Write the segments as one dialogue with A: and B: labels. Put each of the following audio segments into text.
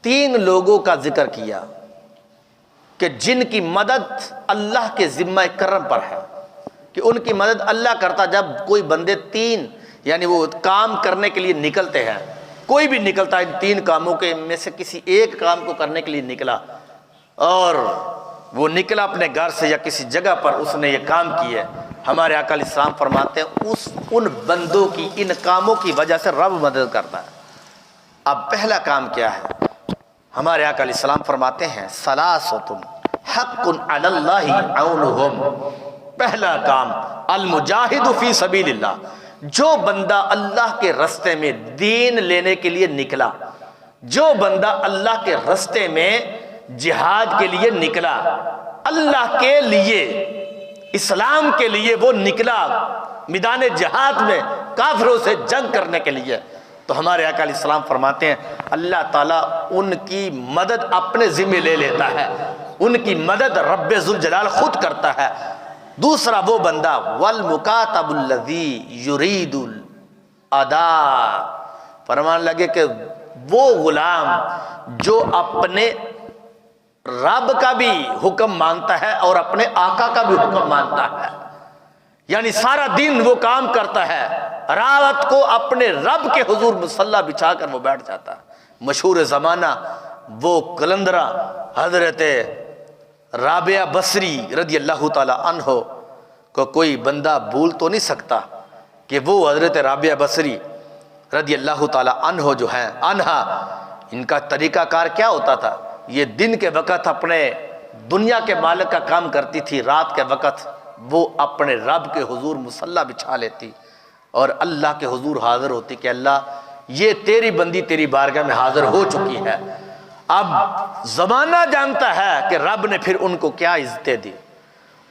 A: تین لوگوں کا ذکر کیا کہ جن کی مدد اللہ کے ذمہ کرم پر ہے، کہ ان کی مدد اللہ کرتا۔ جب کوئی بندے تین یعنی وہ کام کرنے کے لیے نکلتے ہیں، کوئی بھی نکلتا ہے ان تین کاموں کے میں سے کسی ایک کام کو کرنے کے لیے نکلا، اور وہ نکلا اپنے گھر سے یا کسی جگہ پر اس نے یہ کام کیا، ہمارے آقا علیہ السلام فرماتے ہیں ان بندوں کی ان کاموں کی وجہ سے رب مدد کرتا ہے۔ اب پہلا کام کیا ہے؟ ہمارے آقا علیہ السلام فرماتے ہیں ثلاثۃ حق علی اللہ عونہم۔ پہلا کام المجاہد فی سبیل اللہ، جو بندہ اللہ کے رستے میں دین لینے کے لیے نکلا، جو بندہ اللہ کے رستے میں جہاد کے لیے نکلا، اللہ کے لیے اسلام کے لیے وہ نکلا میدان جہاد میں کافروں سے جنگ کرنے کے لیے، تو ہمارے آقا علیہ السلام فرماتے ہیں اللہ تعالیٰ ان کی مدد اپنے ذمہ لے لیتا ہے، ان کی مدد رب ذوالجلال خود کرتا ہے۔ دوسرا وہ بندہ والمکاتب الذی یرید الاداء، فرمان لگے کہ وہ غلام جو اپنے رب کا بھی حکم مانتا ہے اور اپنے آقا کا بھی حکم مانتا ہے، یعنی سارا دن وہ کام کرتا ہے، رات کو اپنے رب کے حضور مصلی بچھا کر وہ بیٹھ جاتا ہے۔ مشہور زمانہ وہ قلندرہ حضرت رابعہ بصری رضی اللہ تعالی عنہ کو کوئی بندہ بھول تو نہیں سکتا کہ وہ حضرت رابعہ بصری رضی اللہ تعالی عنہ جو ہیں عنہا، ان کا طریقہ کار کیا ہوتا تھا؟ یہ دن کے وقت اپنے دنیا کے مالک کا کام کرتی تھی، رات کے وقت وہ اپنے رب کے حضور مصلی بچھا لیتی اور اللہ کے حضور حاضر ہوتی کہ اللہ یہ تیری بندی تیری بارگاہ میں حاضر ہو چکی ہے۔ اب زمانہ جانتا ہے کہ رب نے پھر ان کو کیا عزتیں دی،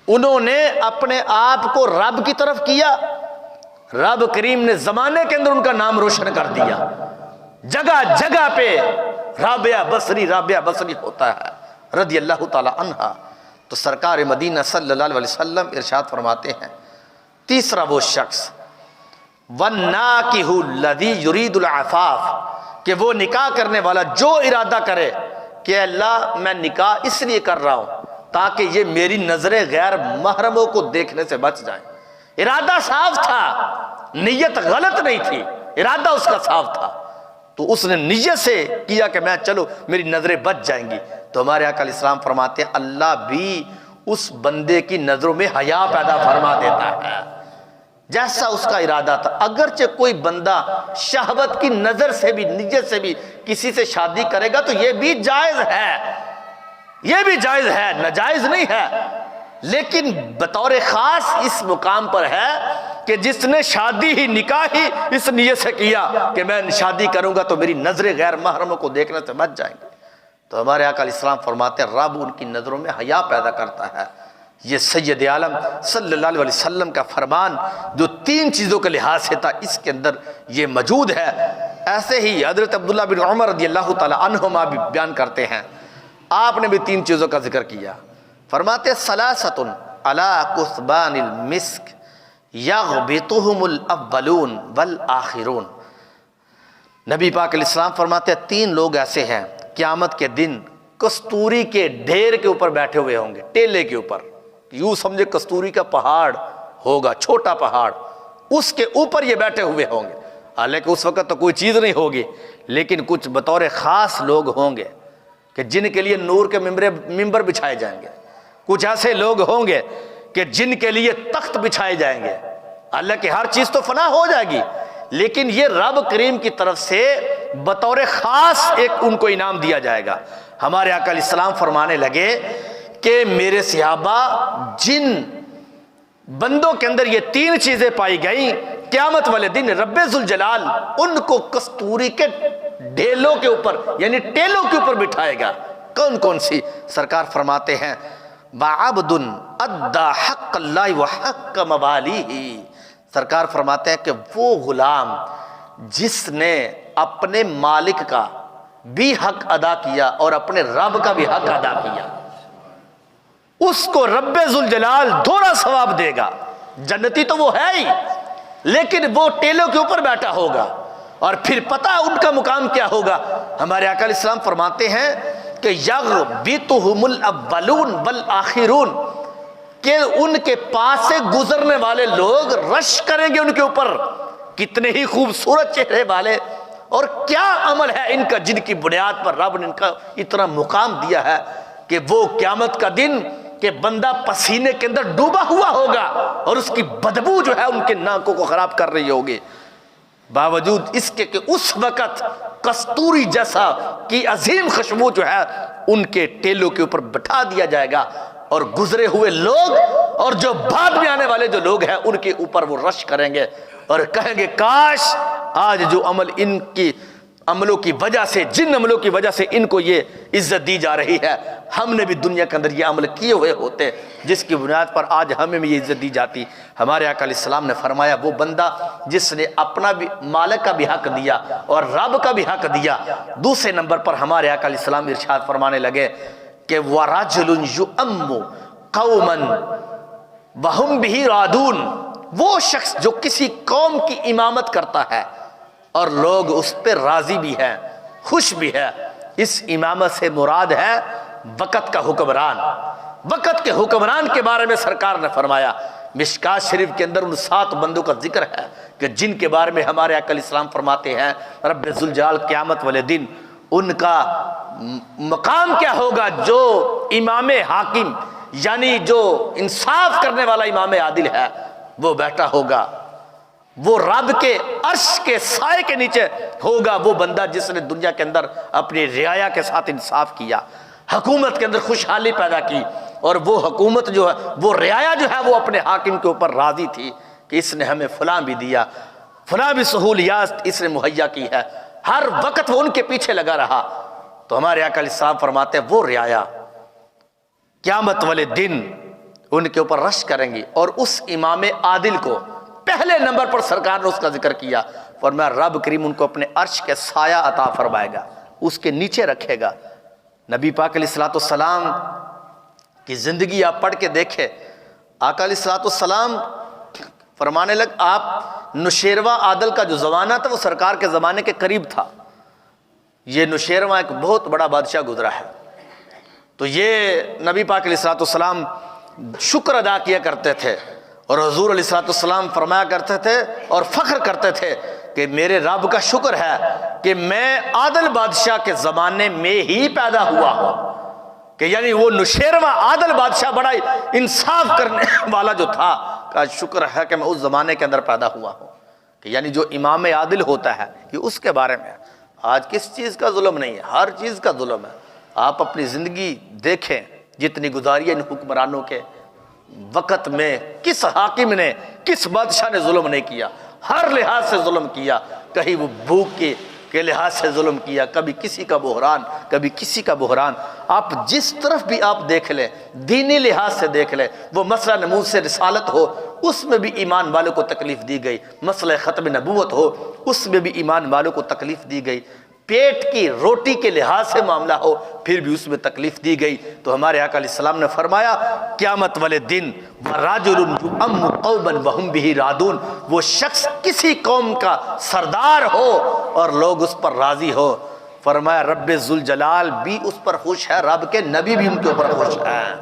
A: انہوں نے اپنے آپ کو رب کی طرف کیا، رب کریم نے زمانے کے اندر ان کا نام روشن کر دیا، جگہ جگہ پہ رابعہ بصری ہوتا ہے رضی اللہ تعالی عنہا۔ تو سرکار مدینہ صلی اللہ علیہ وسلم ارشاد فرماتے ہیں تیسرا وہ شخص وَالنَّاكِحُ الَّذِي يُرِيدُ الْعَفَافِ، کہ وہ نکاح کرنے والا جو ارادہ کرے کہ اللہ میں نکاح اس لیے کر رہا ہوں تاکہ یہ میری نظریں غیر محرموں کو دیکھنے سے بچ جائیں۔ ارادہ صاف تھا، نیت غلط نہیں تھی، ارادہ اس کا صاف تھا، تو اس نے نیت سے کیا کہ میں چلو میری نظریں بچ جائیں گی، تو ہمارے آقا علیہ السلام فرماتے ہیں اللہ بھی اس بندے کی نظروں میں حیا پیدا فرما دیتا ہے جیسا اس کا ارادہ تھا۔ اگرچہ کوئی بندہ شہوت کی نظر سے بھی نیت سے بھی کسی سے شادی کرے گا تو یہ بھی جائز ہے، یہ بھی جائز ہے، ناجائز نہیں ہے، لیکن بطور خاص اس مقام پر ہے کہ جس نے شادی ہی نکاح ہی اس نیت سے کیا کہ میں شادی کروں گا تو میری نظریں غیر محرموں کو دیکھنے سے بچ جائیں گے، تو ہمارے آقا علیہ السلام فرماتے ہیں رب ان کی نظروں میں حیا پیدا کرتا ہے۔ یہ سید عالم صلی اللہ علیہ وسلم کا فرمان جو تین چیزوں کے لحاظ سے تھا اس کے اندر یہ موجود ہے۔ ایسے ہی حضرت عبداللہ بن عمر رضی اللہ تعالی عنہما بھی بیان کرتے ہیں، آپ نے بھی تین چیزوں کا ذکر کیا، فرماتے ثلاثۃ علی کثبان المسک یغبطہم الاولون والآخرون۔ نبی پاک علیہ السلام فرماتے ہیں تین لوگ ایسے ہیں قیامت کے دن کستوری کے ڈھیر کے اوپر بیٹھے ہوئے ہوں گے، ٹیلے کے اوپر، یوں سمجھے کستوری کا پہاڑ ہوگا، چھوٹا پہاڑ، اس کے اوپر یہ بیٹھے ہوئے ہوں گے، حالانکہ اس وقت تو کوئی چیز نہیں ہوگی، لیکن کچھ بطور خاص لوگ ہوں گے کہ جن کے لیے نور کے ممبر بچھائے جائیں گے، کچھ ایسے لوگ ہوں گے کہ جن کے لیے تخت بچھائے جائیں گے، حالانکہ ہر چیز تو فنا ہو جائے گی، لیکن یہ رب کریم کی طرف سے بطور خاص ایک ان کو انعام دیا جائے گا۔ ہمارے آقا علیہ السلام فرمانے لگے کہ میرے صحابہ جن بندوں کے اندر یہ تین چیزیں پائی گئیں قیامت والے دن رب ذوالجلال ان کو کستوری کے ڈھیلوں کے اوپر یعنی ٹیلوں کے اوپر بٹھائے گا۔ کون کون سی؟ سرکار فرماتے ہیں وَعَبْدٌ أَدَّى حَقَّ اللَّهِ وَحَقَّ مَوَالِيهِ، سرکار فرماتے ہیں کہ وہ غلام جس نے اپنے مالک کا بھی حق ادا کیا اور اپنے رب کا بھی حق ادا کیا، اس کو رب ذوالجلال دوہرا ثواب دے گا۔ جنتی تو وہ ہے ہی، لیکن وہ ٹیلوں کے اوپر بیٹھا ہوگا، اور پھر پتہ ان کا مقام کیا ہوگا. ہمارے آقا علیہ السلام فرماتے ہیں کہ یغبطہم الاولون والآخرون، کہ ان کے پاس سے گزرنے والے لوگ رش کریں گے ان کے اوپر. کتنے ہی خوبصورت چہرے والے، اور کیا عمل ہے ان کا جن کی بنیاد پر رب نے ان کا اتنا مقام دیا ہے کہ وہ قیامت کا دن کہ بندہ پسینے کے اندر ڈوبا ہوا ہوگا اور اس کی بدبو جو ہے ان کے ناکوں کو خراب کر رہی ہوگی، باوجود اس کے کہ اس وقت کستوری جیسا کی عظیم خوشبو جو ہے ان کے ٹیلوں کے اوپر بٹھا دیا جائے گا، اور گزرے ہوئے لوگ اور جو بعد میں آنے والے جو لوگ ہیں ان کے اوپر وہ رش کریں گے اور کہیں گے کاش آج جو عمل ان کی عملوں کی وجہ سے، جن عملوں کی وجہ سے ان کو یہ عزت دی جا رہی ہے، ہم نے بھی دنیا کے اندر یہ عمل کیے ہوئے ہوتے جس کی بنیاد پر آج ہمیں بھی یہ عزت دی جاتی. ہمارے آقا علیہ السلام نے فرمایا وہ بندہ جس نے اپنا بھی مالک کا بھی حق دیا اور رب کا بھی حق دیا. دوسرے نمبر پر ہمارے آقا علیہ السلام ارشاد فرمانے لگے کہ وَرَجُلٌ يُؤَمُّ قَوْمًا وَهُمْ بِهِ رَاضُونَ، وہ شخص جو کسی قوم کی امامت کرتا ہے اور لوگ اس پہ راضی بھی ہیں، خوش بھی ہے. اس امامت سے مراد ہے وقت کا حکمران. وقت کے حکمران کے بارے میں سرکار نے فرمایا، مشکات شریف کے اندر ان 7 بندوں کا ذکر ہے کہ جن کے بارے میں ہمارے آقا علیہ السلام فرماتے ہیں رب ذوالجلال قیامت والے دن ان کا مقام کیا ہوگا. جو امام حاکم یعنی جو انصاف کرنے والا امام عادل ہے وہ بیٹھا ہوگا، وہ رب کے عرش کے سائے کے نیچے ہوگا. وہ بندہ جس نے دنیا کے اندر اپنی رعایا کے ساتھ انصاف کیا، حکومت کے اندر خوشحالی پیدا کی، اور وہ حکومت جو ہے وہ رعایا جو ہے وہ اپنے حاکم کے اوپر راضی تھی کہ اس نے ہمیں فلاں بھی دیا، فلاں بھی سہولیات اس نے مہیا کی ہے. ہر وقت وہ ان کے پیچھے لگا رہا. تو ہمارے آقا علیہ السلام فرماتے ہیں وہ رعایا قیامت والے دن ان کے اوپر رش کریں گی، اور اس امام عادل کو پہلے نمبر پر سرکار نے اس کا ذکر کیا، فرمایا رب کریم ان کو اپنے عرش کے سایہ عطا فرمائے گا، اس کے نیچے رکھے گا. نبی پاک علیہ الصلوۃ والسلام کی زندگی آپ پڑھ کے دیکھیں. آقا علیہ الصلوۃ والسلام فرمانے لگ آپ نشیرواں عادل کا جو زمانہ تھا وہ سرکار کے زمانے کے قریب تھا. یہ نشیرواں ایک بہت بڑا بادشاہ گزرا ہے. تو یہ نبی پاک علیہ الصلوۃ والسلام شکر ادا کیا کرتے تھے، اور حضور علیہ الصلوۃ والسلام فرمایا کرتے تھے اور فخر کرتے تھے کہ میرے رب کا شکر ہے کہ میں عادل بادشاہ کے زمانے میں ہی پیدا ہوا ہوں. کہ یعنی وہ نشیرواں عادل بادشاہ بڑا انصاف کرنے والا جو تھا، کا شکر ہے کہ میں اس زمانے کے اندر پیدا ہوا ہوں. کہ یعنی جو امام عادل ہوتا ہے یہ اس کے بارے میں. آج کس چیز کا ظلم نہیں ہے، ہر چیز کا ظلم ہے. آپ اپنی زندگی دیکھیں جتنی گزاری ان حکمرانوں کے وقت میں، کس حاکم نے کس بادشاہ نے ظلم نہیں کیا، ہر لحاظ سے ظلم کیا. کہیں وہ بھوک کے لحاظ سے ظلم کیا، کبھی کسی کا بحران، کبھی کسی کا بحران. آپ جس طرف بھی آپ دیکھ لیں، دینی لحاظ سے دیکھ لیں، وہ مسئلہ نموذ سے رسالت ہو اس میں بھی ایمان والوں کو تکلیف دی گئی، مسئلہ ختم نبوت ہو اس میں بھی ایمان والوں کو تکلیف دی گئی، پیٹ کی روٹی کے لحاظ سے معاملہ ہو پھر بھی اس میں تکلیف دی گئی. تو ہمارے آقا علیہ السلام نے فرمایا قیامت والے دن وَرَجُلٌ يُؤَمُّ قَوْمًا وَهُمْ بِهِ رَاضُونَ، وہ شخص کسی قوم کا سردار ہو اور لوگ اس پر راضی ہو. فرمایا رب ذوالجلال بھی اس پر خوش ہے، رب کے نبی بھی ان کے اوپر خوش ہیں.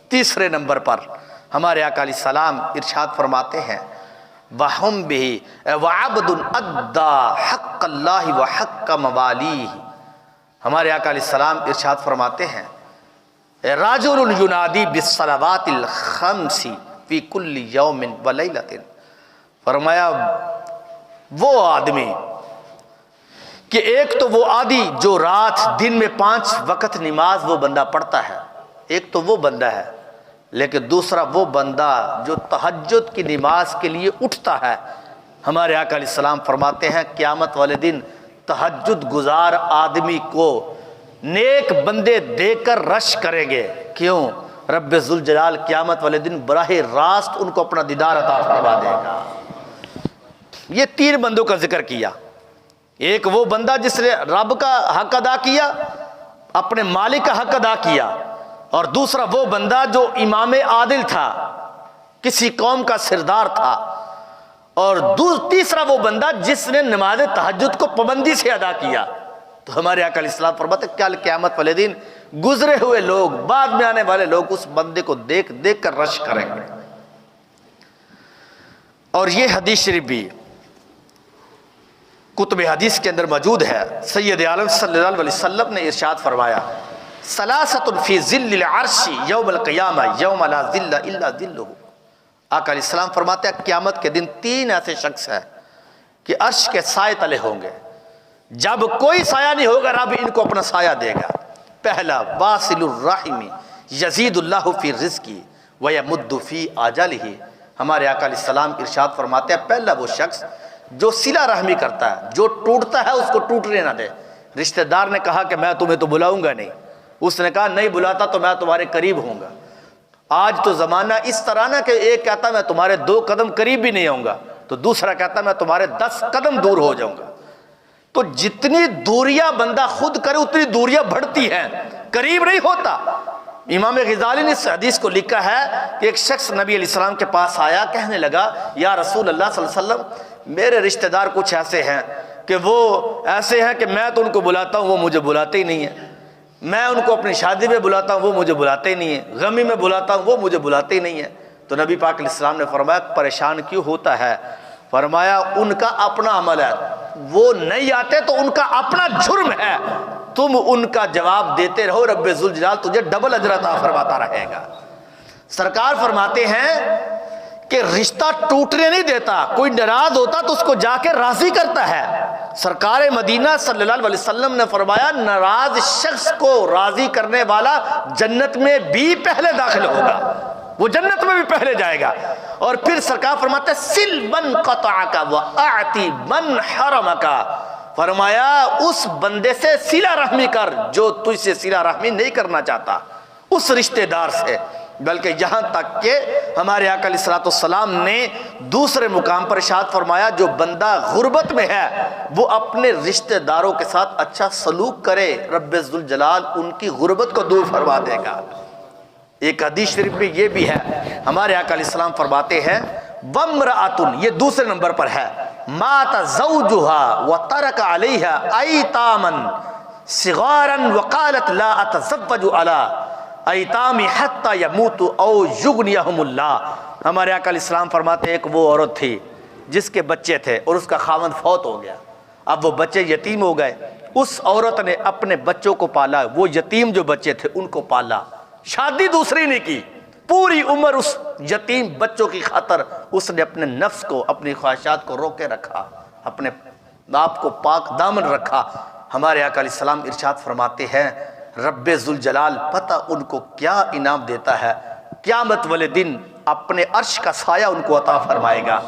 A: تیسرے نمبر پر ہمارے آقا علیہ السلام ارشاد فرماتے ہیں وَهُمْ بِهِ وَعَبْدٌ أَدَّى حَقَّ اللَّهِ وَحَقَّ مَوَالِيهِ. ہمارے آقا علیہ السلام ارشاد فرماتے ہیں رَجُلٌ يُنَادِي بِالصَّلَوَاتِ الْخَمْسِ فِي كُلِّ يَوْمٍ وَلَيْلَةٍ. فرمایا وہ آدمی کہ ایک تو وہ آدھی جو رات دن میں 5 وقت نماز وہ بندہ پڑھتا ہے، ایک تو وہ بندہ ہے، لیکن دوسرا وہ بندہ جو تہجد کی نماز کے لیے اٹھتا ہے. ہمارے آقا علیہ السلام فرماتے ہیں قیامت والے دن تہجد گزار آدمی کو نیک بندے دے کر رش کریں گے. کیوں؟ رب ذوالجلال قیامت والے دن براہ راست ان کو اپنا دیدار عطا فرما دے گا. یہ 3 بندوں کا ذکر کیا. ایک وہ بندہ جس نے رب کا حق ادا کیا، اپنے مالک کا حق ادا کیا، اور دوسرا وہ بندہ جو امام عادل تھا، کسی قوم کا سردار تھا، اور تیسرا وہ بندہ جس نے نماز تہجد کو پابندی سے ادا کیا. تو ہمارے آقا علیہ السلام فرماتے ہیں کل قیامت والے دن گزرے ہوئے لوگ، بعد میں آنے والے لوگ اس بندے کو دیکھ دیکھ کر رش کریں گے. اور یہ حدیث شریف بھی کتب حدیث کے اندر موجود ہے. سید عالم صلی اللہ علیہ وسلم نے ارشاد فرمایا ثلاثۃ فی ظل العرش یوم القیامہ یوم لا ظل الا ظلہ. آقا علیہ السلام فرماتے ہیں قیامت کے دن 3 ایسے شخص ہیں کہ عرش کے سائے تلے ہوں گے، جب کوئی سایہ نہیں ہوگا رب ان کو اپنا سایہ دے گا. پہلا واصل الرحم یزید اللہ فی رزقی ویمد فی آجالہ. ہمارے آقا علیہ السلام ارشاد فرماتے ہیں پہلا وہ شخص جو صلہ رحمی کرتا ہے، جو ٹوٹتا ہے اس کو ٹوٹنے نہ دے. رشتہ دار نے کہا کہ میں تمہیں تو بلاؤں گا نہیں، اس نے کہا نہیں بلاتا تو میں تمہارے قریب ہوں گا. آج تو زمانہ اس طرح نہ کہ ایک کہتا میں تمہارے 2 قدم قریب بھی نہیں آؤں گا تو دوسرا کہتا میں تمہارے 10 قدم دور ہو جاؤں گا. تو جتنی دوریاں بندہ خود کرے اتنی دوریاں بڑھتی ہیں، قریب نہیں ہوتا. امام غزالی نے اس حدیث کو لکھا ہے کہ ایک شخص نبی علیہ السلام کے پاس آیا، کہنے لگا یا رسول اللہ صلی اللہ علیہ وسلم میرے رشتہ دار کچھ ایسے ہیں کہ وہ ایسے ہیں کہ میں تو ان کو بلاتا ہوں وہ مجھے بلاتے ہی نہیں ہیں، میں ان کو اپنی شادی میں بلاتا ہوں وہ مجھے بلاتے ہی نہیں ہیں، غمی میں بلاتا ہوں وہ مجھے بلاتے ہی نہیں ہیں. تو نبی پاک علیہ السلام نے فرمایا پریشان کیوں ہوتا ہے؟ فرمایا ان کا اپنا عمل ہے، وہ نہیں آتے تو ان کا اپنا جرم ہے، تم ان کا جواب دیتے رہو، رب ذوالجلال تجھے ڈبل اجر عطا فرماتا رہے گا. سرکار فرماتے ہیں کہ رشتہ ٹوٹنے نہیں دیتا، کوئی ناراض ہوتا تو اس کو جا کے راضی کرتا ہے. سرکار مدینہ صلی اللہ علیہ وسلم نے فرمایا ناراض شخص کو راضی کرنے والا جنت میں بھی پہلے داخل ہوگا، وہ جنت میں بھی پہلے جائے گا. اور پھر سرکار فرماتے ہیں سل من قطعک واعطی من حرمک. فرمایا اس بندے سے صلہ رحمی کر جو تجھ سے صلہ رحمی نہیں کرنا چاہتا، اس رشتہ دار سے. بلکہ یہاں تک کہ ہمارے آقا علیہ السلام نے دوسرے مقام پر ارشاد فرمایا جو بندہ غربت میں ہے وہ اپنے رشتہ داروں کے ساتھ اچھا سلوک کرے، رب ذوالجلال ان کی غربت کو دور فرما دے گا. ایک حدیث شریف میں یہ بھی ہے، ہمارے آقا علیہ السلام فرماتے ہیں وامرأۃ، یہ دوسرے نمبر پر ہے، مات زوجها وترك عليها ایتاما صغارا وقالت لا اتزوج على ایتام حتی یموت او یغنیہم اللہ. ہمارے آقا علیہ السلام فرماتے ایک وہ عورت تھی جس کے بچے تھے اور اس کا خاوند فوت ہو گیا، اب وہ بچے یتیم ہو گئے. اس عورت نے اپنے بچوں کو پالا، وہ یتیم جو بچے تھے ان کو پالا، شادی دوسری نہیں کی، پوری عمر اس یتیم بچوں کی خاطر اس نے اپنے نفس کو، اپنی خواہشات کو روکے رکھا، اپنے آپ کو پاک دامن رکھا. ہمارے آقا علیہ السلام ارشاد فرماتے ہیں رب ذوالجلال پتہ ان کو کیا انعام دیتا ہے، قیامت والے دن اپنے عرش کا سایہ ان کو عطا فرمائے گا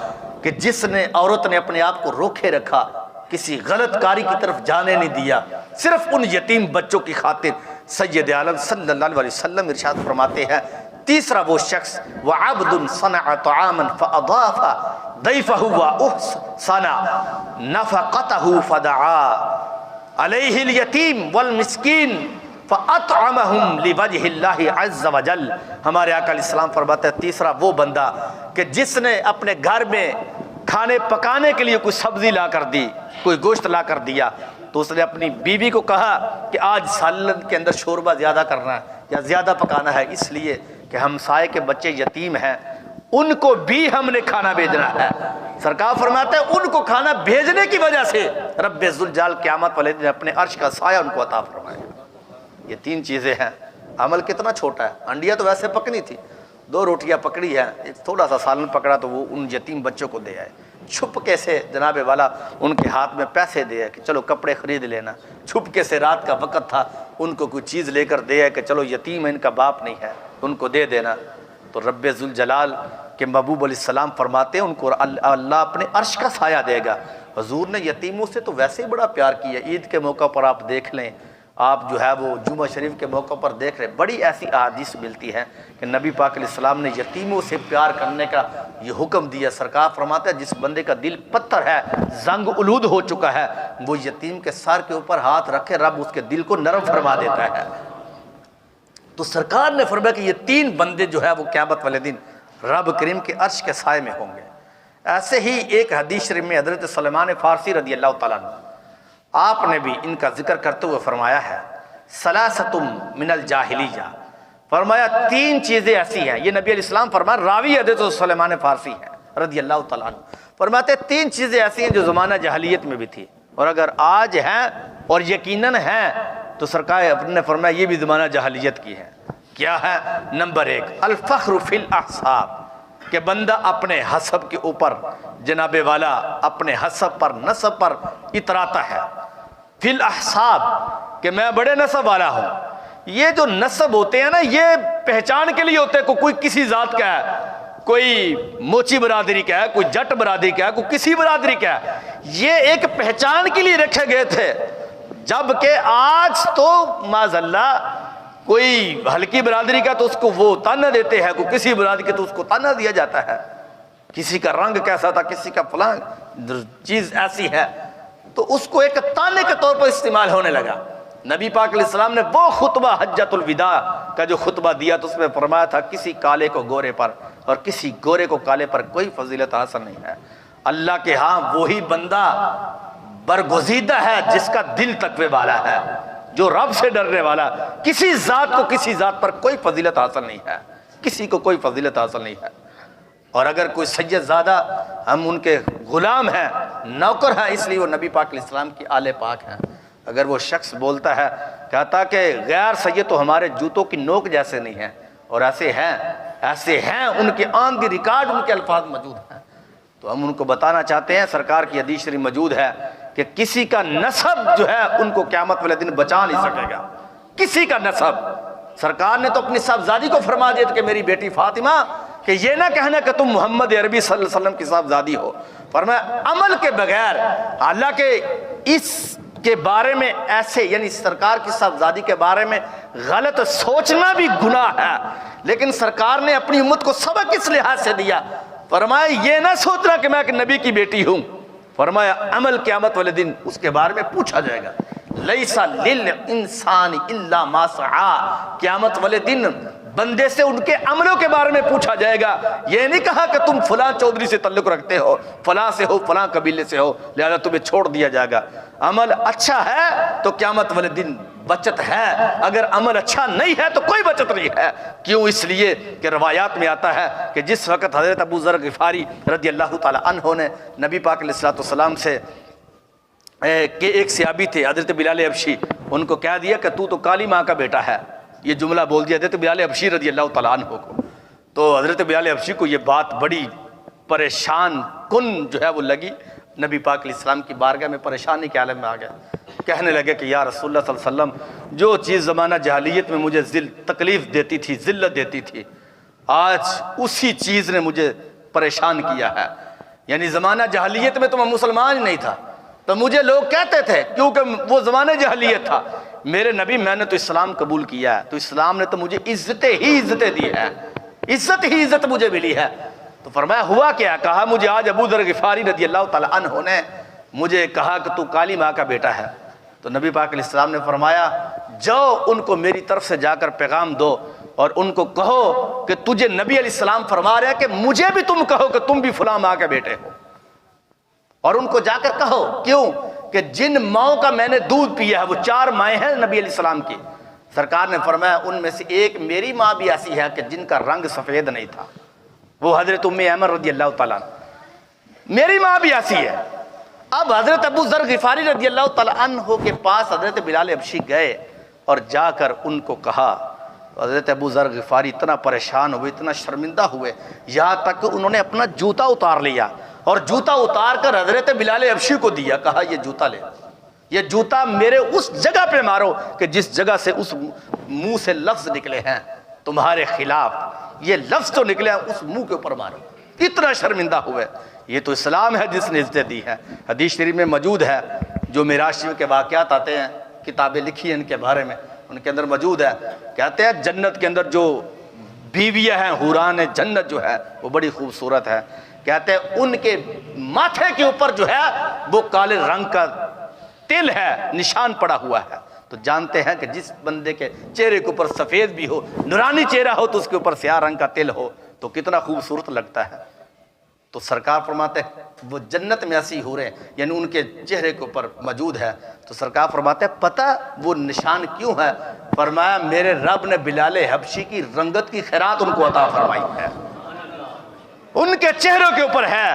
A: کہ جس نے عورت نے اپنے آپ کو روکے رکھا، کسی غلط کاری کی طرف جانے نہیں دیا، صرف ان یتیم بچوں کی خاطر. سید عالم صلی اللہ علیہ وسلم ارشاد فرماتے ہیں تیسرا وہ شخص وعبد صنع طعاما فاضاف ضيفه واحسن نفقته فدعا عليه اليتيم والمسكين فاطعمهم لوجه الله عز وجل. ہمارے آقا علیہ السلام فرماتے ہیں تیسرا وہ بندہ کہ جس نے اپنے گھر میں کھانے پکانے کے لیے کوئی سبزی لا کر دی، کوئی گوشت لا کر دیا، تو اس نے اپنی بیوی کو کہا کہ آج سالن کے اندر شوربہ زیادہ کرنا ہے یا زیادہ پکانا ہے، اس لیے کہ ہمسائے کے بچے یتیم ہیں، ان کو بھی ہم نے کھانا بھیجنا ہے. سرکار فرماتے ہیں ان کو کھانا بھیجنے کی وجہ سے رب ذوالجلال قیامت والے دن اپنے عرش کا سایہ ان کو عطا فرمائے گا. یہ 3 چیزیں ہیں. عمل کتنا چھوٹا ہے، انڈیا تو ویسے پکنی تھی، 2 روٹیاں پکڑی ہیں، ایک تھوڑا سا سالن پکڑا تو وہ ان یتیم بچوں کو دے آئے. چھپ کے سے جناب والا ان کے ہاتھ میں پیسے دے کہ چلو کپڑے خرید لینا، چھپ کے سے رات کا وقت تھا ان کو کوئی چیز لے کر دے کہ چلو یتیم ہے ان کا باپ نہیں ہے ان کو دے دینا. تو رب ذوالجلال کے محبوب علیہ السلام فرماتے ہیں ان کو اللہ اپنے عرش کا سایہ دے گا. حضور نے یتیموں سے تو ویسے ہی بڑا پیار کیا. عید کے موقع پر آپ دیکھ لیں، آپ جو ہے وہ جمعہ شریف کے موقع پر دیکھ رہے، بڑی ایسی احادیث ملتی ہیں کہ نبی پاک علیہ السلام نے یتیموں سے پیار کرنے کا یہ حکم دیا. سرکار فرماتا ہے جس بندے کا دل پتھر ہے، زنگ آلود ہو چکا ہے، وہ یتیم کے سر کے اوپر ہاتھ رکھے رب اس کے دل کو نرم فرما دیتا ہے. تو سرکار نے فرمایا کہ یہ 3 بندے جو ہے وہ قیامت والے دن رب کریم کے عرش کے سائے میں ہوں گے. ایسے ہی ایک حدیث شریف میں حضرت سلمان فارسی رضی اللہ تعالیٰ عنہ آپ نے بھی ان کا ذکر کرتے ہوئے فرمایا ہے ثلاثۃ من الجاہلیہ، فرمایا 3 چیزیں ایسی ہیں، یہ نبی علیہ السلام فرمایا، راوی حضرت سلمان فارسی ہے رضی اللہ تعالیٰ عنہ، فرماتے 3 چیزیں ایسی ہیں جو زمانہ جاہلیت میں بھی تھی اور اگر آج ہیں اور یقیناً ہیں تو سرکار نے فرمایا یہ بھی زمانہ جاہلیت کی ہے۔ کیا ہے؟ نمبر 1 الفخر فی الاحساب، کہ بندہ اپنے حسب کے اوپر جناب والا اپنے حسب پر نسب پر اتراتا ہے، فی الاحساب کہ میں بڑے نسب والا ہوں۔ یہ جو نسب ہوتے ہیں نا یہ پہچان کے لیے ہوتے ہیں، کوئی کسی ذات کا ہے، کوئی موچی برادری کا ہے، کوئی جٹ برادری کا ہے، کوئی کسی برادری کا ہے، یہ ایک پہچان کے لیے رکھے گئے تھے، جبکہ آج تو معاذ اللہ کوئی ہلکی برادری کا تو اس کو وہ تانا دیتے ہیں، کوئی کسی برادری کا تو اس کو تانا دیا جاتا ہے، کسی کا رنگ کیسا تھا، کسی کا فلاں چیز ایسی ہے، تو اس کو ایک تانے کے طور پر استعمال ہونے لگا۔ نبی پاک علیہ السلام نے وہ خطبہ حجۃ الوداع کا جو خطبہ دیا تو اس میں فرمایا تھا کسی کالے کو گورے پر اور کسی گورے کو کالے پر کوئی فضیلت حاصل نہیں ہے، اللہ کے ہاں وہی بندہ برگزیدہ ہے جس کا دل تقوی والا ہے، جو رب سے ڈرنے والا، کسی ذات کو کسی ذات پر کوئی فضیلت حاصل نہیں ہے، کسی کو کوئی فضیلت حاصل نہیں ہے۔ اور اگر کوئی سید زادہ ہم ان کے غلام ہیں، نوکر ہیں، اس لیے وہ نبی پاک علیہ السلام کی آل پاک ہیں۔ اگر وہ شخص بولتا ہے کہتا کہ غیر سید تو ہمارے جوتوں کی نوک جیسے نہیں ہیں، اور ایسے ہیں ان کے آن دی ریکارڈ ان کے الفاظ موجود ہیں، تو ہم ان کو بتانا چاہتے ہیں صرکار کی حدیث شریف موجود ہے کہ کسی کا نسب جو ہے ان کو قیامت والے دن بچا نہیں سکے گا، کسی کا نسب۔ سرکار نے تو اپنی صاحبزادی کو فرما دیا کہ میری بیٹی فاطمہ کہ یہ نہ کہنا کہ تم محمد عربی صلی اللہ علیہ وسلم کی صاحبزادی ہو، فرمایا عمل کے بغیر، حالانکہ اس کے بارے میں ایسے یعنی سرکار کی صاحبزادی کے بارے میں غلط سوچنا بھی گناہ ہے، لیکن سرکار نے اپنی امت کو سبق اس لحاظ سے دیا، فرمایا یہ نہ سوچنا کہ میں ایک نبی کی بیٹی ہوں، فرمایا عمل قیامت والے دن اس کے بارے میں پوچھا جائے گا، لیسا للانسان الا ما سعی، قیامت والے دن بندے سے ان کے عملوں کے بارے میں پوچھا جائے گا، یہ نہیں کہا کہ تم فلاں چودھری سے تعلق رکھتے ہو، فلاں سے ہو، فلاں قبیلے سے ہو لہذا تمہیں چھوڑ دیا جائے گا۔ عمل اچھا ہے تو قیامت والے دن بچت ہے، اگر عمل اچھا نہیں ہے تو کوئی بچت نہیں ہے۔ کیوں؟ اس لیے کہ روایات میں آتا ہے کہ جس وقت حضرت ابو ذر غفاری رضی اللہ تعالی عنہ نے نبی پاک علیہ الصلوۃ والسلام سے کہ ایک صحابی تھے حضرت بلال حبشی، ان کو کہہ دیا کہ تو کالی ماں کا بیٹا ہے، یہ جملہ بول دیا حضرت بلال حبشی رضی اللہ تعالیٰ عنہ کو، تو حضرت بلال حبشی کو یہ بات بڑی پریشان کن جو ہے وہ لگی، نبی پاک علیہ السلام کی بارگاہ میں پریشانی کے عالم میں آ گئے، کہنے لگے کہ یا رسول اللہ صلی اللہ علیہ وسلم جو چیز زمانہ جاہلیت میں مجھے تکلیف دیتی تھی، ذلت دیتی تھی، آج اسی چیز نے مجھے پریشان کیا ہے، یعنی زمانہ جاہلیت میں تو میں مسلمان ہی نہیں تھا، تو مجھے لوگ کہتے تھے کیونکہ وہ زمانہ جاہلیت تھا، میرے نبی میں نے تو اسلام قبول کیا ہے، تو اسلام نے تو مجھے عزتیں دی ہے، عزت مجھے ملی ہے، تو فرمایا ہوا کیا؟ کہا مجھے آج ابو ذر غفاری رضی اللہ تعالیٰ عنہ نے مجھے کہا کہ تو کالی ماں کا بیٹا ہے، تو نبی پاک علیہ السلام نے فرمایا جاؤ ان کو میری طرف سے جا کر پیغام دو اور ان کو کہو کہ تجھے نبی علیہ السلام فرما رہے ہیں کہ مجھے بھی تم کہو کہ تم بھی فلاں ماں کے بیٹے ہو، اور ان کو جا کر کہو، کیوں کہ جن ماؤں کا میں نے دودھ پیا ہے وہ 4 مائیں ہیں نبی علیہ السلام کی، سرکار نے فرمایا ان میں سے ایک میری ماں بھی ایسی ہے کہ جن کا رنگ سفید نہیں تھا، وہ حضرت ام ایمن رضی اللہ تعالیٰ عنہ، میری ماں بھی ایسی ہے۔ اب حضرت ابو ذر غفاری رضی اللہ تعالیٰ عنہ کے پاس حضرت بلال حبشی گئے اور جا کر ان کو کہا، حضرت ابو ذر غفاری اتنا پریشان ہوئے، اتنا شرمندہ ہوئے، یہاں تک کہ انہوں نے اپنا جوتا اتار لیا اور جوتا اتار کر حضرت بلال حبشی کو دیا، کہا یہ جوتا لے، یہ جوتا میرے اس جگہ پہ مارو کہ جس جگہ سے اس منہ سے لفظ نکلے ہیں تمہارے خلاف، یہ لفظ تو نکلے ہیں اس منہ کے اوپر مارو، اتنا شرمندہ ہوئے۔ یہ تو اسلام ہے جس نے عزت دی ہے، حدیث شریف میں موجود ہے، جو معراج شریف کے واقعات آتے ہیں، کتابیں لکھی ہیں ان کے بارے میں، ان کے اندر موجود ہے، کہتے ہیں جنت کے اندر جو بیویاں ہیں، حوران جنت جو ہے وہ بڑی خوبصورت ہے، کہتے ہیں ان کے ماتھے کے اوپر جو ہے وہ کالے رنگ کا تل ہے، نشان پڑا ہوا ہے، تو جانتے ہیں کہ جس بندے کے چہرے کے اوپر سفید بھی ہو، نورانی چہرہ ہو تو اس کے اوپر سیاہ رنگ کا تل ہو تو کتنا خوبصورت لگتا ہے۔ تو تو سرکار فرماتے ہیں وہ جنت میں ایسی حوریں یعنی ان کے چہرے کے اوپر موجود ہے، تو سرکار فرماتے ہیں پتہ وہ نشان کیوں ہے؟ فرمایا میرے رب نے بلال حبشی کی رنگت کی خیرات ان کو عطا فرمائی ہے، ان کے چہروں کے اوپر ہے،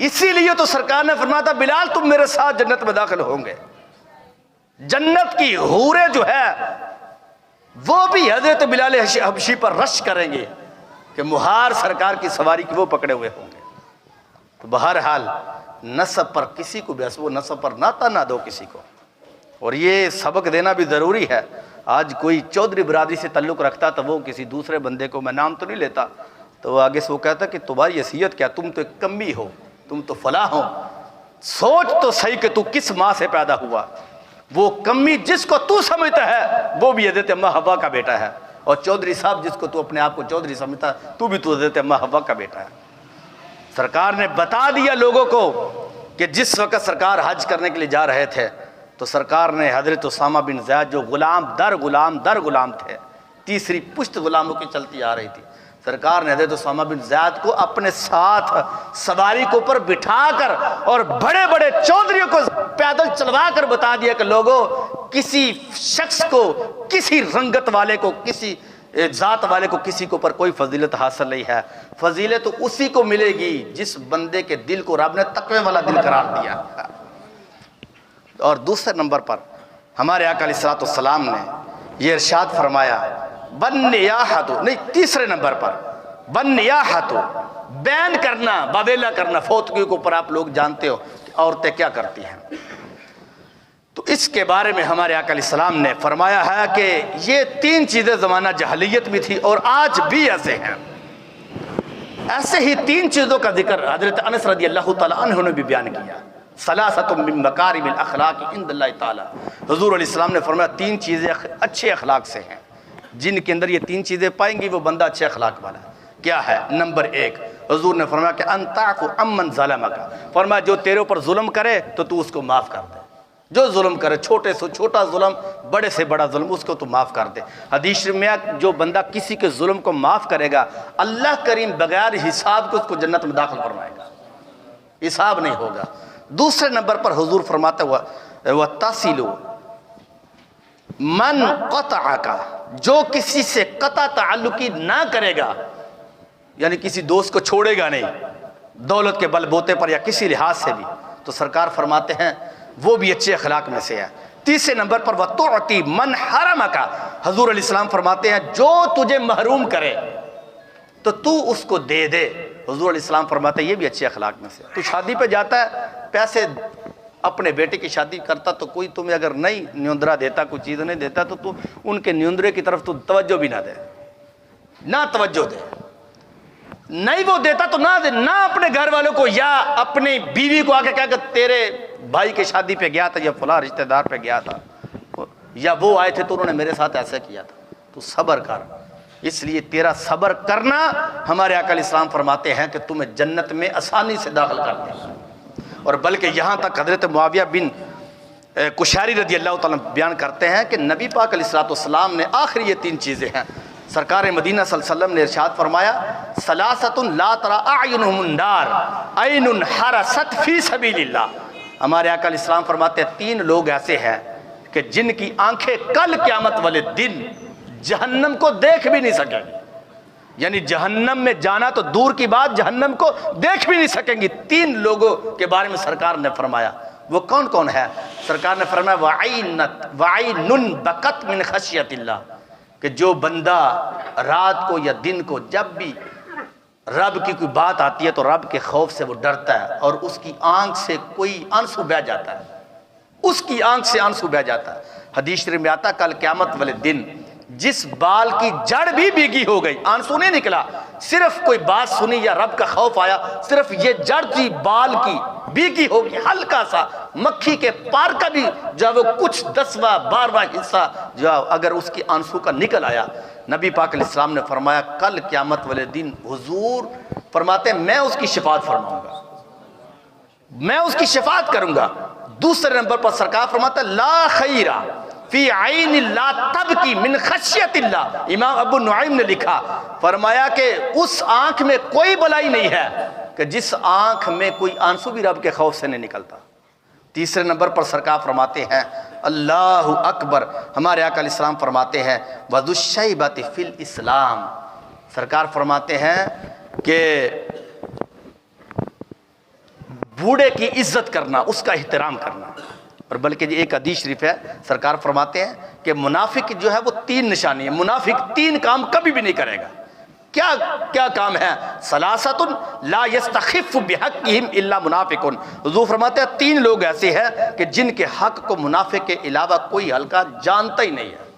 A: اسی لیے تو سرکار نے فرمایا تھا بلال تم میرے ساتھ جنت میں داخل ہوں گے۔ جنت کی حوریں جو ہے وہ بھی حضرت بلال حبشی پر رش کریں گے کہ مہار سرکار کی سواری کی وہ پکڑے ہوئے ہوں گے۔ تو بہرحال نسب پر کسی کو بھی وہ نسب پر ناتا نہ دو کسی کو، اور یہ سبق دینا بھی ضروری ہے۔ آج کوئی چودھری برادری سے تعلق رکھتا تو وہ کسی دوسرے بندے کو، میں نام تو نہیں لیتا، تو وہ آگے سے وہ کہتا کہ تمہاری حیثیت کیا، تم تو ایک کمی ہو، تم تو فلاں ہو، سوچ تو صحیح کہ تو کس ماں سے پیدا ہوا۔ وہ کمی جس کو تو سمجھتا ہے وہ بھی حضرت اماں حوا کا بیٹا ہے، اور چودھری صاحب جس کو تو اپنے آپ کو چودھری سمجھتا ہے تو بھی تو حضرت اماں حوا کا بیٹا ہے۔ سرکار نے بتا دیا لوگوں کو کہ جس وقت سرکار حج کرنے کے لیے جا رہے تھے تو سرکار نے حضرت اسامہ بن زید جو غلام در غلام تھے، تیسری پشت غلاموں کی چلتی آ رہی تھی، سرکار نے حضرت اسامہ بن زید کو اپنے ساتھ سواری کے اوپر بٹھا کر اور بڑے بڑے چودھریوں کو پیدل چلوا کر بتا دیا کہ لوگوں کسی شخص کو، کسی رنگت والے کو، کسی ذات والے کو، کسی کے اوپر کوئی فضیلت حاصل نہیں ہے، فضیلت تو اسی کو ملے گی جس بندے کے دل کو رب نے تقوی والا دل قرار دیا۔ اور دوسرے نمبر پر ہمارے آقا علیہ السلام نے یہ ارشاد فرمایا تیسرے نمبر پر بنیاحتو، بیان کرنا، باویلا کرنا، فوتگی کے اوپر آپ لوگ جانتے ہو کہ عورتیں کیا کرتی ہیں، تو اس کے بارے میں ہمارے آقا علیہ السلام نے فرمایا ہے کہ یہ تین چیزیں زمانہ جاہلیت میں تھی اور آج بھی ایسے ہیں۔ ایسے ہی تین چیزوں کا ذکر حضرت انس رضی اللہ تعالیٰ عنہ نے بھی بیان کیا، ثلاثۃ من مکارم الاخلاق عند اللہ تعالیٰ۔ حضور علیہ السلام نے فرمایا تین چیزیں اچھے اخلاق سے ہیں، جن کے اندر یہ تین چیزیں پائیں گی وہ بندہ اچھے اخلاق والا ہے۔ کیا ہے؟ نمبر ایک، حضور نے فرمایا کہ ان تعفو عمن ظلمک، فرمایا جو تیرے اوپر ظلم کرے تو اس کو معاف کر دے، جو ظلم کرے، چھوٹے سے چھوٹا ظلم، بڑے سے بڑا ظلم، اس کو تو معاف کر دے۔ حدیث میں جو بندہ کسی کے ظلم کو معاف کرے گا اللہ کریم بغیر حساب کو اس کو جنت میں داخل فرمائے گا، حساب نہیں ہوگا۔ دوسرے نمبر پر حضور فرماتے ہوا وَتَصِلُ من قطعک، جو کسی سے قطع تعلقی نہ کرے گا، یعنی کسی دوست کو چھوڑے گا نہیں دولت کے بل بوتے پر یا کسی لحاظ سے بھی، تو سرکار فرماتے ہیں وہ بھی اچھے اخلاق میں سے ہے۔ تیسرے نمبر پر وَتُعْتِي مَنْ حَرَمَكَ، حضور علیہ السلام فرماتے ہیں جو تجھے محروم کرے تو تو اس کو دے دے، حضور علیہ السلام فرماتے ہیں یہ بھی اچھے اخلاق میں سے۔ تو شادی پہ جاتا ہے، پیسے اپنے بیٹے کی شادی کرتا تو کوئی تمہیں اگر نہیں نیوندرا دیتا، کوئی چیز نہیں دیتا تو تو ان کے نیوندرے کی طرف تو توجہ بھی نہ دے، نہ توجہ دے، نہیں وہ دیتا تو نہ دے، نہ اپنے گھر والوں کو یا اپنی بیوی کو آگے کہا کہ تیرے بھائی کی شادی پہ گیا تھا یا فلاں رشتہ دار پہ گیا تھا یا وہ آئے تھے تو انہوں نے میرے ساتھ ایسا کیا تھا، تو صبر کر۔ اس لیے تیرا صبر کرنا ہمارے آقا علیہ السلام فرماتے ہیں کہ تمہیں جنت میں آسانی سے داخل کر دے گا۔ اور بلکہ یہاں تک حضرت معاویہ بن قشیری رضی اللہ تعالیٰ بیان کرتے ہیں کہ نبی پاک علیہ السلام نے آخری یہ تین چیزیں ہیں، سرکار مدینہ صلی اللہ علیہ وسلم نے ارشاد فرمایا ثلاثۃ لا تری اعینہم النار عین حرست فی سبیل اللہ۔ ہمارے آقا علیہ السلام فرماتے ہیں تین لوگ ایسے ہیں کہ جن کی آنکھیں کل قیامت والے دن جہنم کو دیکھ بھی نہیں سکیں گی، یعنی جہنم میں جانا تو دور کی بات، جہنم کو دیکھ بھی نہیں سکیں گی۔ تین لوگوں کے بارے میں سرکار نے فرمایا، وہ کون کون ہے؟ سرکار نے فرمایا وَعَيْنٌ بَكَتْ مِنْ خَشْيَةِ اللَّهِ، کہ جو بندہ رات کو یا دن کو جب بھی رب کی کوئی بات آتی ہے تو رب کے خوف سے وہ ڈرتا ہے اور اس کی آنکھ سے کوئی آنسو بہہ جاتا ہے، اس کی آنکھ سے آنسو بہہ جاتا ہے۔ حدیث شریف میں آتا کل قیامت والے دن جس بال کی جڑ بھی بھیگی ہو گئی، آنسو نہیں نکلا، صرف کوئی بات سنی یا رب کا خوف آیا، صرف یہ جڑ تھی بال کی بھیگی ہوگی، ہلکا سا مکھی کے پار کا بھی جو وہ کچھ 10واں 12واں حصہ جو اگر اس کی آنسو کا نکل آیا، نبی پاک علیہ السلام نے فرمایا کل قیامت والے دن حضور فرماتے ہیں میں اس کی شفاعت فرماؤں گا، میں اس کی شفاعت کروں گا۔ دوسرے نمبر پر سرکار فرماتا ہے لا خیرہ فی عین اللہ تبکی من خشیت اللہ۔ امام ابو نعیم نے لکھا، فرمایا کہ اس آنکھ میں کوئی بلائی نہیں ہے کہ کہ جس آنکھ میں کوئی آنسو بھی رب کے خوف سے نہیں نکلتا۔ تیسرے نمبر پر سرکار فرماتے ہیں اللہ اکبر، ہمارے آقا علیہ السلام فرماتے ہیں وَذُو الشَّيْبَةِ فِي الْإِسْلَامِ، سرکار فرماتے ہیں کہ بوڑھے کی عزت کرنا، اس کا احترام کرنا۔ اور بلکہ ایک حدیث شریف ہے، سرکار فرماتے ہیں کہ منافق جو ہے وہ 3 نشانی ہے، منافق 3 کام کبھی بھی نہیں کرے گا۔ کیا کام ہے؟ ثلاثۃ لا یستخف بحقہم الا منافق، حضور فرماتے ہیں 3 لوگ ایسے ہیں کہ جن کے حق کو منافق کے علاوہ کوئی ہلکا جانتا ہی نہیں ہے۔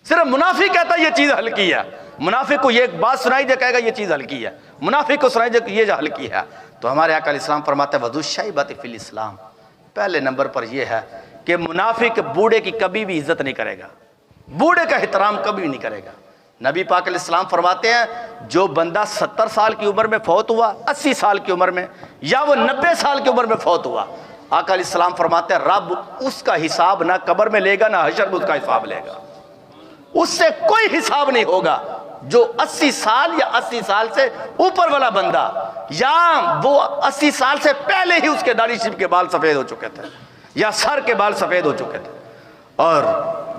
A: صرف منافق کہتا ہے یہ چیز ہلکی ہے، منافق کو یہ بات سنائی دے کہے گا یہ چیز ہلکی ہے، منافق کو سنائی دے کہ یہ ہلکی ہے۔ تو ہمارے آقا علیہ السلام فرماتے ہیں وَذُو الشَّيْبَةِ فِي الْإِسْلَامِ، پہلے نمبر پر یہ ہے کہ منافق بوڑھے کی کبھی بھی عزت نہیں کرے گا، بوڑھے کا احترام کبھی نہیں کرے گا۔ نبی پاک علیہ السلام فرماتے ہیں جو بندہ 70 سال کی عمر میں فوت ہوا، 80 سال کی عمر میں، یا وہ 90 سال کی عمر میں فوت ہوا، آقا علیہ السلام فرماتے ہیں رب اس کا حساب نہ قبر میں لے گا نہ حشر میں اس کا حساب لے گا، اس سے کوئی حساب نہیں ہوگا۔ جو 80 سال یا 80 سال سے اوپر والا بندہ، یا وہ 80 سال سے پہلے ہی اس کے داڑھی شریف کے بال سفید ہو چکے تھے یا سر کے بال سفید ہو چکے تھے۔ اور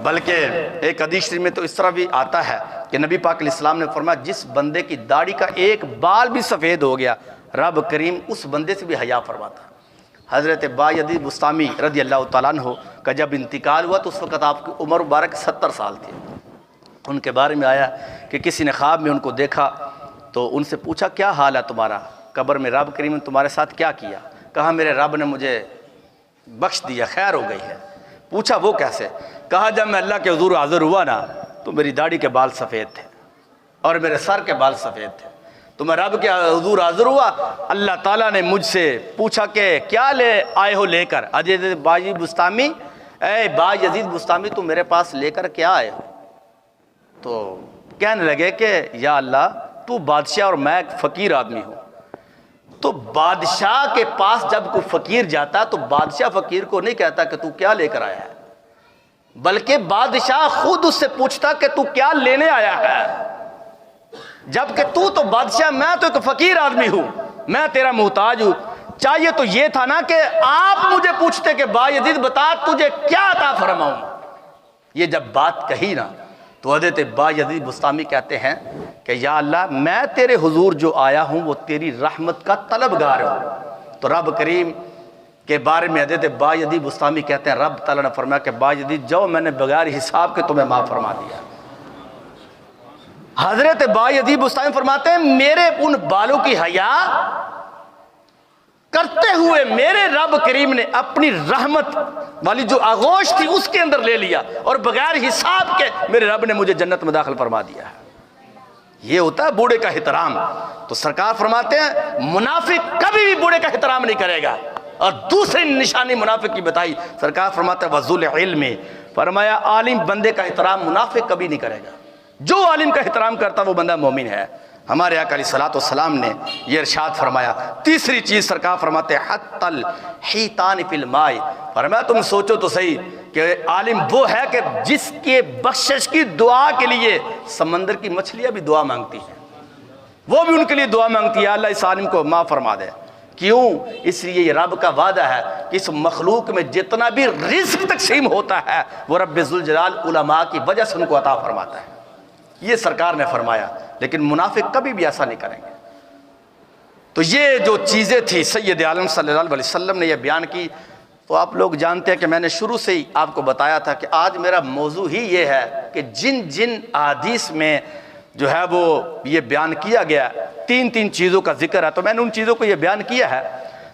A: بلکہ ایک حدیث شریف میں تو اس طرح بھی آتا ہے کہ نبی پاک علیہ السلام نے فرمایا جس بندے کی داڑھی کا ایک بال بھی سفید ہو گیا، رب کریم اس بندے سے بھی حیا فرماتا۔ حضرت بایزید بسطامی رضی اللہ تعالیٰ عنہ کا جب انتقال ہوا تو اس وقت آپ کی عمر مبارک 70 سال تھی۔ ان کے بارے میں آیا کہ کسی نے خواب میں ان کو دیکھا تو ان سے پوچھا کیا حال ہے تمہارا، قبر میں رب کریم نے تمہارے ساتھ کیا کیا؟ کہا میرے رب نے مجھے بخش دیا، خیر ہو گئی ہے۔ پوچھا وہ کیسے؟ کہا جب میں اللہ کے حضور حاضر ہوا نا تو میری داڑھی کے بال سفید تھے اور میرے سر کے بال سفید تھے، تو میں رب کے حضور حاضر ہوا، اللہ تعالیٰ نے مجھ سے پوچھا کہ کیا لے آئے ہو لے کر؟ حضرت بایزید بسطامی، اے بایزید بسطامی تو میرے پاس لے کر کیا آئے ہو؟ تو کہنے لگے کہ یا اللہ تو بادشاہ اور میں ایک فقیر آدمی ہوں۔ تو بادشاہ کے پاس جب کوئی فقیر جاتا تو بادشاہ فقیر کو نہیں کہتا کہ تو کیا لے کر آیا ہے، بلکہ بادشاہ خود اس سے پوچھتا کہ تو کیا لینے آیا ہے، جبکہ تو بادشاہ، میں تو ایک فقیر آدمی ہوں، میں تیرا محتاج ہوں۔ چاہیے تو یہ تھا نا کہ آپ مجھے پوچھتے کہ بایزید بتا تجھے کیا عطا فرماؤں۔ یہ جب بات کہی نا تو حضرت بایزید بسطامی کہتے ہیں کہ یا اللہ میں تیرے حضور جو آیا ہوں وہ تیری رحمت کا طلبگار ہوں۔ تو رب کریم کے بارے میں حضرت بایزید بسطامی کہتے ہیں رب تعالیٰ نے فرمایا کہ بایزید جاؤ میں نے بغیر حساب کے تمہیں معاف فرما دیا۔ حضرت بایزید بسطامی فرماتے ہیں میرے ان بالوں کی حیا کرتے ہوئے میرے رب کریم نے اپنی رحمت والی جو آغوش تھی اس کے اندر لے لیا اور بغیر حساب کے میرے رب نے مجھے جنت میں داخل فرما دیا ہے۔ یہ ہوتا ہے بوڑھے کا احترام۔ تو سرکار فرماتے ہیں منافق کبھی بھی بوڑھے کا احترام نہیں کرے گا۔ اور دوسری نشانی منافق کی بتائی، سرکار فرماتے ہیں وذو العلم، فرمایا عالم بندے کا احترام منافق کبھی نہیں کرے گا۔ جو عالم کا احترام کرتا وہ بندہ مومن ہے۔ ہمارے آقا علیہ الصلوۃ والسلام نے یہ ارشاد فرمایا۔ تیسری چیز سرکار فرماتے ہیں حتی الحیتان فی الماء، فرمایا تم سوچو تو صحیح کہ عالم وہ ہے کہ جس کے بخشش کی دعا کے لیے سمندر کی مچھلیاں بھی دعا مانگتی ہیں، وہ بھی ان کے لیے دعا مانگتی ہے اللہ اس عالم کو معاف فرما دے۔ کیوں؟ اس لیے یہ رب کا وعدہ ہے کہ اس مخلوق میں جتنا بھی رزق تقسیم ہوتا ہے وہ رب ذوالجلال علماء کی وجہ سے ان کو عطا فرماتا ہے۔ یہ سرکار نے فرمایا، لیکن منافق کبھی بھی ایسا نہیں کریں گے۔ تو یہ جو چیزیں تھی سید عالم صلی اللہ علیہ وسلم نے یہ بیان کی۔ تو آپ لوگ جانتے ہیں کہ میں نے شروع سے ہی آپ کو بتایا تھا کہ آج میرا موضوع ہی یہ ہے کہ جن احادیث میں جو ہے وہ یہ بیان کیا گیا، 3 چیزوں کا ذکر ہے، تو میں نے ان چیزوں کو یہ بیان کیا ہے۔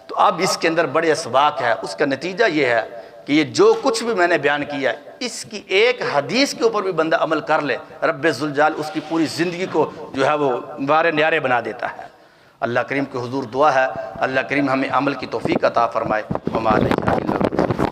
A: تو اب اس کے اندر بڑے اسباق ہے، اس کا نتیجہ یہ ہے کہ یہ جو کچھ بھی میں نے بیان کیا ہے اس کی ایک حدیث کے اوپر بھی بندہ عمل کر لے، رب ذوالجلال اس کی پوری زندگی کو جو ہے وہ بارے نیارے بنا دیتا ہے۔ اللہ کریم کے حضور دعا ہے اللہ کریم ہمیں عمل کی توفیق عطا فرمائے۔ وما علینا الا البلاغ۔